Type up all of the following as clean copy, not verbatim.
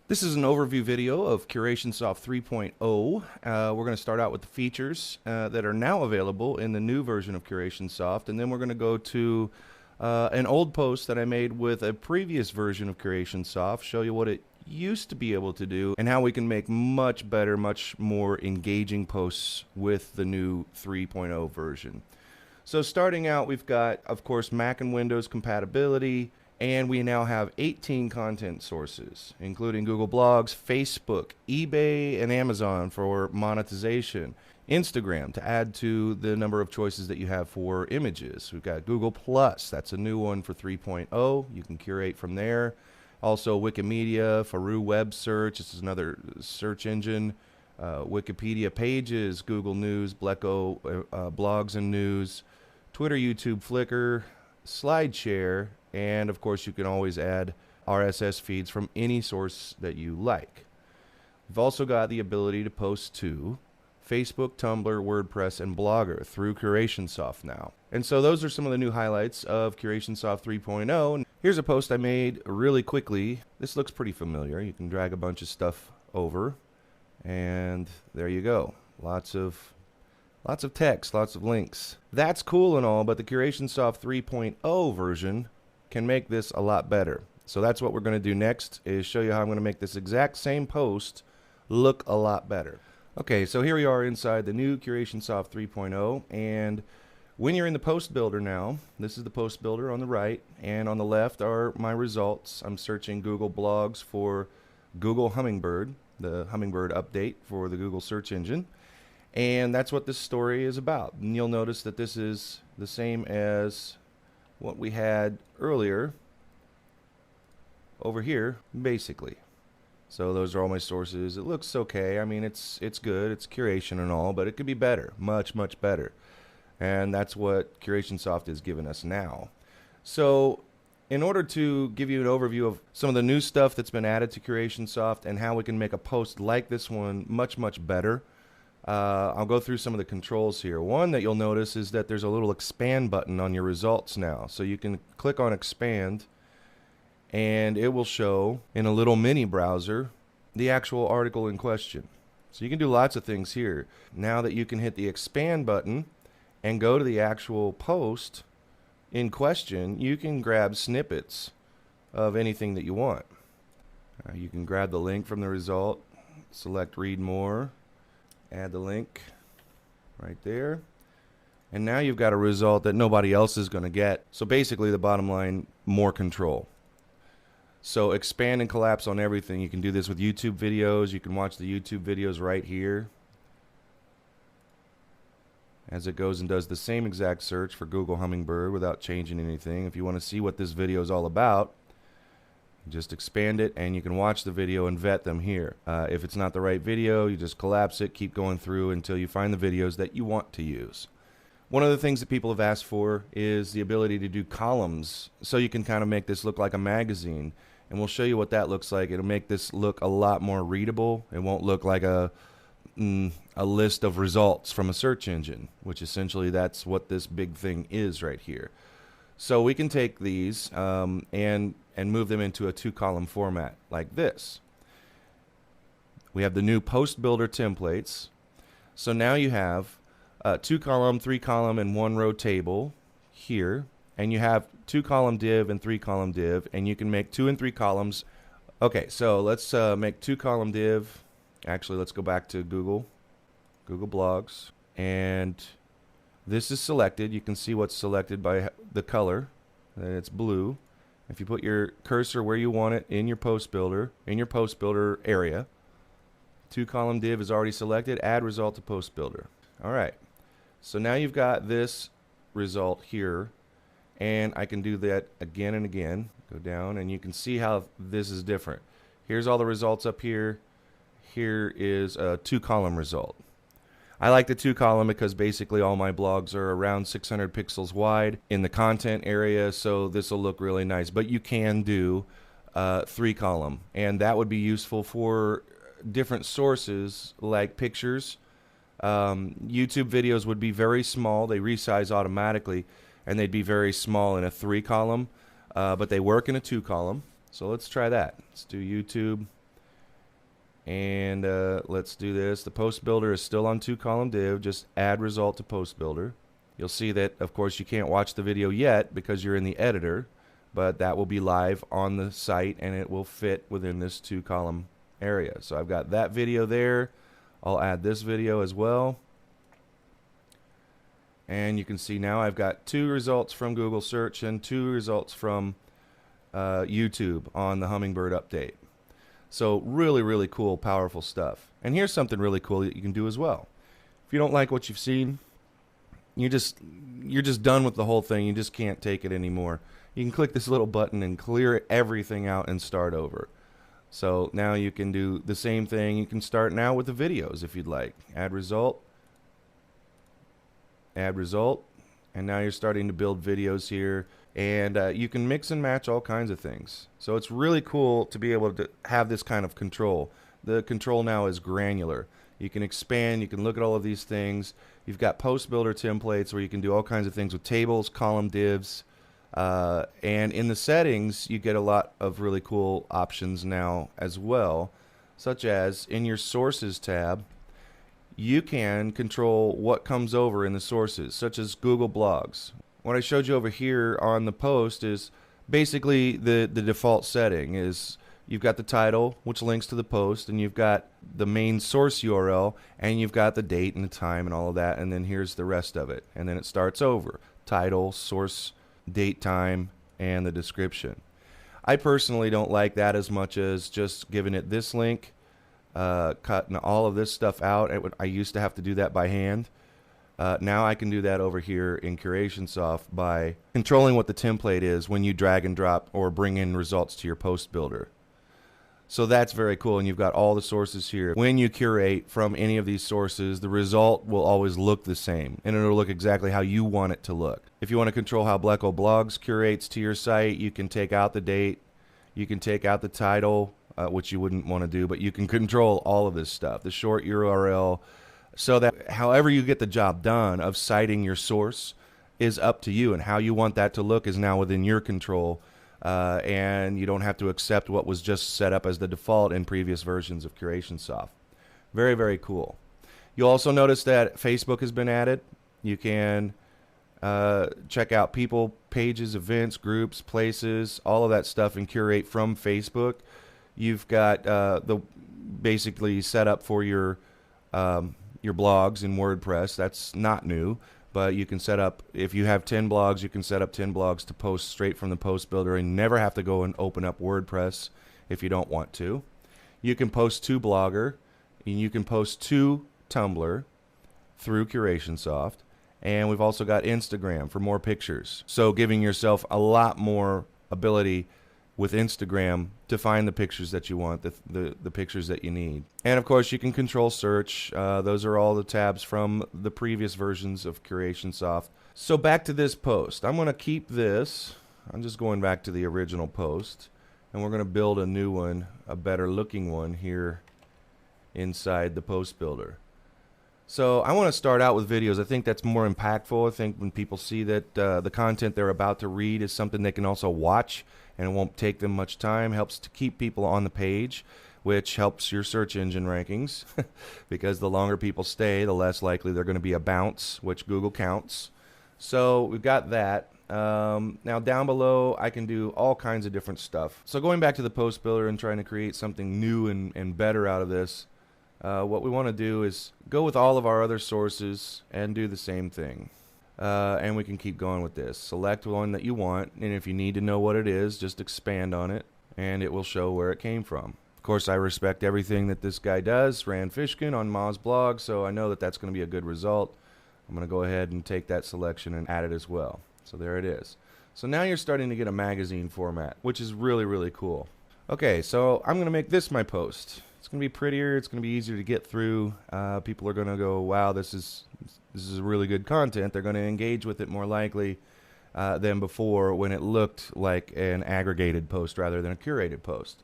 This is an overview video of CurationSoft 3.0. We're going to start out with the features that are now available in the new version of CurationSoft, and then we're going to go to an old post that I made with a previous version of CurationSoft, show you what it used to be able to do and how we can make much better, much more engaging posts with the new 3.0 version. So starting out, we've got, of course, Mac and Windows compatibility. And we now have 18 content sources, including Google Blogs, Facebook, eBay, and Amazon for monetization, Instagram to add to the number of choices that you have for images. We've got Google Plus, that's a new one for 3.0. You can curate from there. Also Wikimedia, Faru Web Search, this is another search engine. Wikipedia Pages, Google News, Bleco, Blogs and News, Twitter, YouTube, Flickr, SlideShare, and of course you can always add RSS feeds from any source that you like. We've also got the ability to post to Facebook, Tumblr, WordPress, and Blogger through CurationSoft now. And so those are some of the new highlights of CurationSoft 3.0. Here's a post I made really quickly. This looks pretty familiar. You can drag a bunch of stuff over, and there you go. Lots of text, lots of links. That's cool and all, but the CurationSoft 3.0 version can make this a lot better. So that's what we're going to do next, is show you how I'm going to make this exact same post look a lot better. Okay, so here we are inside the new CurationSoft 3.0, and when you're in the post builder now, this is the post builder on the right, and on the left are my results. I'm searching Google Blogs for Google Hummingbird, the Hummingbird update for the Google search engine. And that's what this story is about. And you'll notice that this is the same as what we had earlier over here, basically. So those are all my sources. It looks okay. I mean, it's good. It's curation and all, but it could be better, much better. And that's what CurationSoft is giving us now. So in order to give you an overview of some of the new stuff that's been added to CurationSoft and how we can make a post like this one much better, I'll go through some of the controls here. One that you'll notice is that there's a little expand button on your results now. So you can click on expand and it will show in a little mini browser the actual article in question. So you can do lots of things here. Now that you can hit the expand button and go to the actual post in question, you can grab snippets of anything that you want. You can grab the link from the result, select read more, add the link right there, and now you've got a result that nobody else is going to get. So basically the bottom line, more control. So expand and collapse on everything. You can do this with YouTube videos. You can watch the YouTube videos right here as it goes and does the same exact search for Google Hummingbird without changing anything. If you want to see what this video is all about, just expand it and you can watch the video and vet them here. If it's not the right video, you just collapse it, keep going through until you find the videos that you want to use. One of the things that people have asked for is the ability to do columns, so you can kind of make this look like a magazine, and we'll show you what that looks like. It'll make this look a lot more readable. It won't look like a list of results from a search engine, which essentially that's what this big thing is right here. So we can take these and move them into a two-column format like this. We have the new post builder templates. So now you have a two-column, three-column, and one-row table here, and you have two-column div and three-column div, and you can make 2 and 3 columns. Okay, so let's make two-column div. Actually, let's go back to Google Blogs, and this is selected. You can see what's selected by the color, and it's blue. If you put your cursor where you want it in your post builder area, two-column div is already selected. Add result to post builder. All right, so now you've got this result here, and I can do that again and again. Go down, and you can see how this is different. Here's all the results up here. Here is a two-column result. I like the two-column because basically all my blogs are around 600 pixels wide in the content area, so this will look really nice. But you can do three-column, and that would be useful for different sources like pictures. YouTube videos would be very small. They resize automatically, and they'd be very small in a three-column, but they work in a two-column. So let's try that. Let's do YouTube, And let's do this. The post builder is still on 2-column div. Just add result to post builder. You'll see that, of course, you can't watch the video yet because you're in the editor, but that will be live on the site and it will fit within this 2-column area. So I've got that video there. I'll add this video as well. And you can see now I've got 2 results from Google search and 2 results from YouTube on the Hummingbird update. So really, really cool, powerful stuff. And here's something really cool that you can do as well. If you don't like what you've seen, you're just done with the whole thing. You just can't take it anymore. You can click this little button and clear everything out and start over. So now you can do the same thing. You can start now with the videos if you'd like. Add result, and now you're starting to build videos here. And you can mix and match all kinds of things. So it's really cool to be able to have this kind of control. The control now is granular. You can expand, you can look at all of these things. You've got post builder templates where you can do all kinds of things with tables, column divs, and in the settings you get a lot of really cool options now as well, such as in your sources tab you can control what comes over in the sources, such as Google Blogs. What I showed you over here on the post is basically the default setting is you've got the title, which links to the post, and you've got the main source URL, and you've got the date and the time and all of that, and then here's the rest of it. And then it starts over. Title, source, date, time, and the description. I personally don't like that as much as just giving it this link, cutting all of this stuff out. I used to have to do that by hand. Now I can do that over here in CurationSoft by controlling what the template is when you drag and drop or bring in results to your post builder. So that's very cool, and you've got all the sources here. When you curate from any of these sources, the result will always look the same, and it'll look exactly how you want it to look. If you want to control how Blecko Blogs curates to your site, you can take out the date, you can take out the title, which you wouldn't want to do, but you can control all of this stuff, the short URL, so that however you get the job done of citing your source is up to you, and how you want that to look is now within your control. And you don't have to accept what was just set up as the default in previous versions of CurationSoft. Very, very cool. You'll also notice that Facebook has been added. You can check out people, pages, events, groups, places, all of that stuff, and curate from Facebook. You've got the basically set up for your blogs in WordPress. That's not new. But you can set up, if you have 10 blogs, you can set up 10 blogs to post straight from the post builder and never have to go and open up WordPress if you don't want to. You can post to Blogger, and you can post to Tumblr through CurationSoft. And we've also got Instagram for more pictures. So giving yourself a lot more ability with Instagram to find the pictures that you want, the pictures that you need. And of course you can control search. Those are all the tabs from the previous versions of CurationSoft. So back to this post. I'm going to keep this. I'm just going back to the original post, and we're going to build a new one, a better looking one here inside the post builder. So I want to start out with videos. I think that's more impactful. I think when people see that the content they're about to read is something they can also watch and it won't take them much time, helps to keep people on the page, which helps your search engine rankings because the longer people stay, the less likely they're going to be a bounce, which Google counts. So we've got that. Now down below I can do all kinds of different stuff. So going back to the post builder and trying to create something new and better out of this, what we want to do is go with all of our other sources and do the same thing. And we can keep going with this. Select one that you want, and if you need to know what it is, just expand on it, and it will show where it came from. Of course, I respect everything that this guy does, Rand Fishkin on Ma's blog, so I know that that's going to be a good result. I'm going to go ahead and take that selection and add it as well. So there it is. So now you're starting to get a magazine format, which is really, really cool. Okay, so I'm going to make this my post. It's going to be prettier. It's going to be easier to get through. People are going to go, wow, this is really good content. They're going to engage with it more likely than before when it looked like an aggregated post rather than a curated post.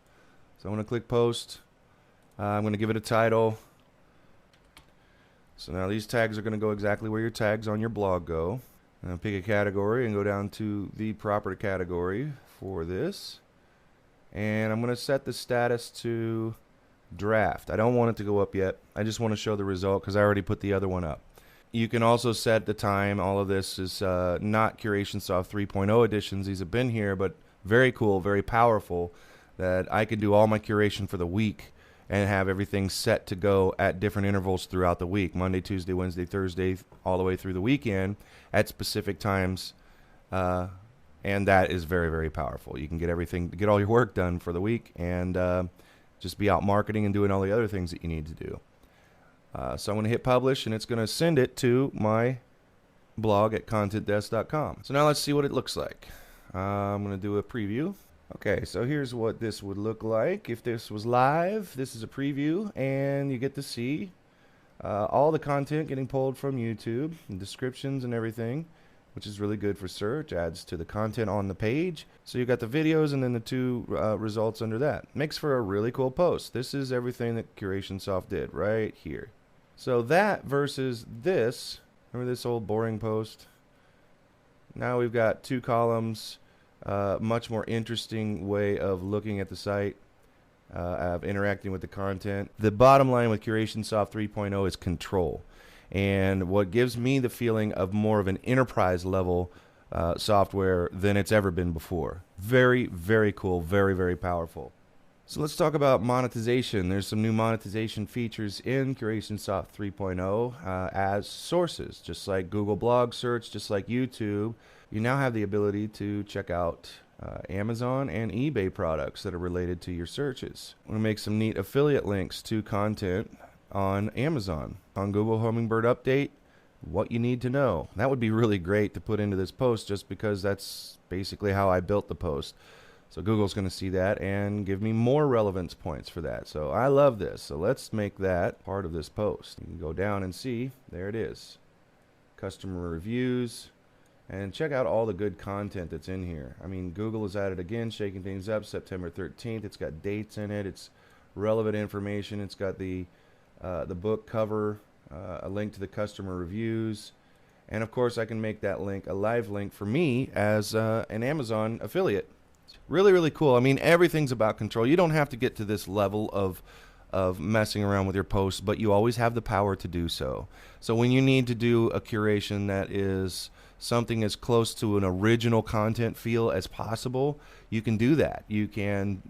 So I'm going to click post. I'm going to give it a title. So now these tags are going to go exactly where your tags on your blog go. And pick a category and go down to the proper category for this. And I'm going to set the status to draft. I don't want it to go up yet. I just want to show the result because I already put the other one up. You can also set the time. All of this is not CurationSoft 3.0 editions. These have been here, but very cool, very powerful, that I could do all my curation for the week and have everything set to go at different intervals throughout the week, Monday, Tuesday, Wednesday, Thursday, all the way through the weekend at specific times. And that is very, very powerful. You can get everything, get all your work done for the week, and just be out marketing and doing all the other things that you need to do. So I'm going to hit publish, and it's going to send it to my blog at contentdesk.com. So now let's see what it looks like. I'm going to do a preview. Okay, so here's what this would look like if this was live. This is a preview, and you get to see all the content getting pulled from YouTube, and descriptions and everything, which is really good for search. Adds to the content on the page. So you got the videos and then the two results under that. Makes for a really cool post. This is everything that CurationSoft did right here. So that versus this, remember this old boring post? Now we've got two columns, much more interesting way of looking at the site, of interacting with the content. The bottom line with CurationSoft 3.0 is control. And what gives me the feeling of more of an enterprise level software than it's ever been before. Very, very cool, very, very powerful. So let's talk about monetization. There's some new monetization features in CurationSoft 3.0 as sources. Just like Google Blog Search, just like YouTube, you now have the ability to check out Amazon and eBay products that are related to your searches. I'm going to make some neat affiliate links to content on Amazon. On Google Hummingbird Update, what you need to know. That would be really great to put into this post just because that's basically how I built the post. So Google's going to see that and give me more relevance points for that. So I love this. So let's make that part of this post. You can go down and see, there it is. Customer reviews. And check out all the good content that's in here. I mean, Google is at it again, shaking things up, September 13th. It's got dates in it. It's relevant information. It's got the book cover, a link to the customer reviews. And of course, I can make that link a live link for me as an Amazon affiliate. Really, really cool. I mean, everything's about control. You don't have to get to this level of messing around with your posts, but you always have the power to do so. So when you need to do a curation that is something as close to an original content feel as possible, you can do that. You can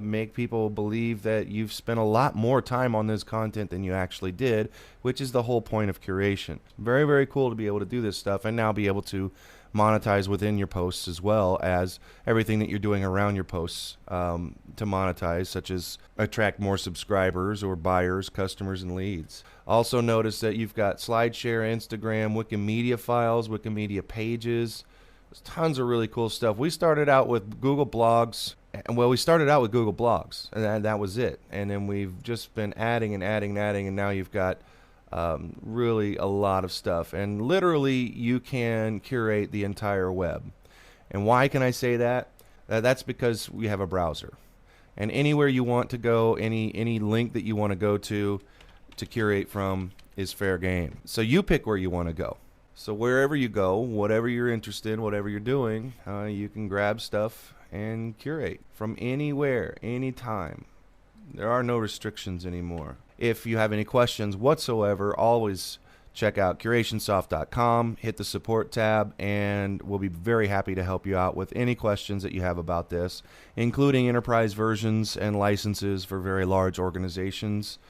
make people believe that you've spent a lot more time on this content than you actually did, which is the whole point of curation. Very, very cool to be able to do this stuff and now be able to monetize within your posts as well as everything that you're doing around your posts to monetize, such as attract more subscribers or buyers, customers, and leads. Also notice that you've got SlideShare, Instagram, Wikimedia files, Wikimedia pages. There's tons of really cool stuff. We started out with Google Blogs. Well, we started out with Google Blogs, and that was it. And then we've just been adding and adding and adding, and now you've got really a lot of stuff. And literally, you can curate the entire web. And why can I say that? That's because we have a browser. And anywhere you want to go, any link that you want to go to curate from is fair game. So you pick where you want to go. So wherever you go, whatever you're interested in, whatever you're doing, you can grab stuff and curate from anywhere, anytime. There are no restrictions anymore. If you have any questions whatsoever, always check out CurationSoft.com, hit the support tab, and we'll be very happy to help you out with any questions that you have about this, including enterprise versions and licenses for very large organizations.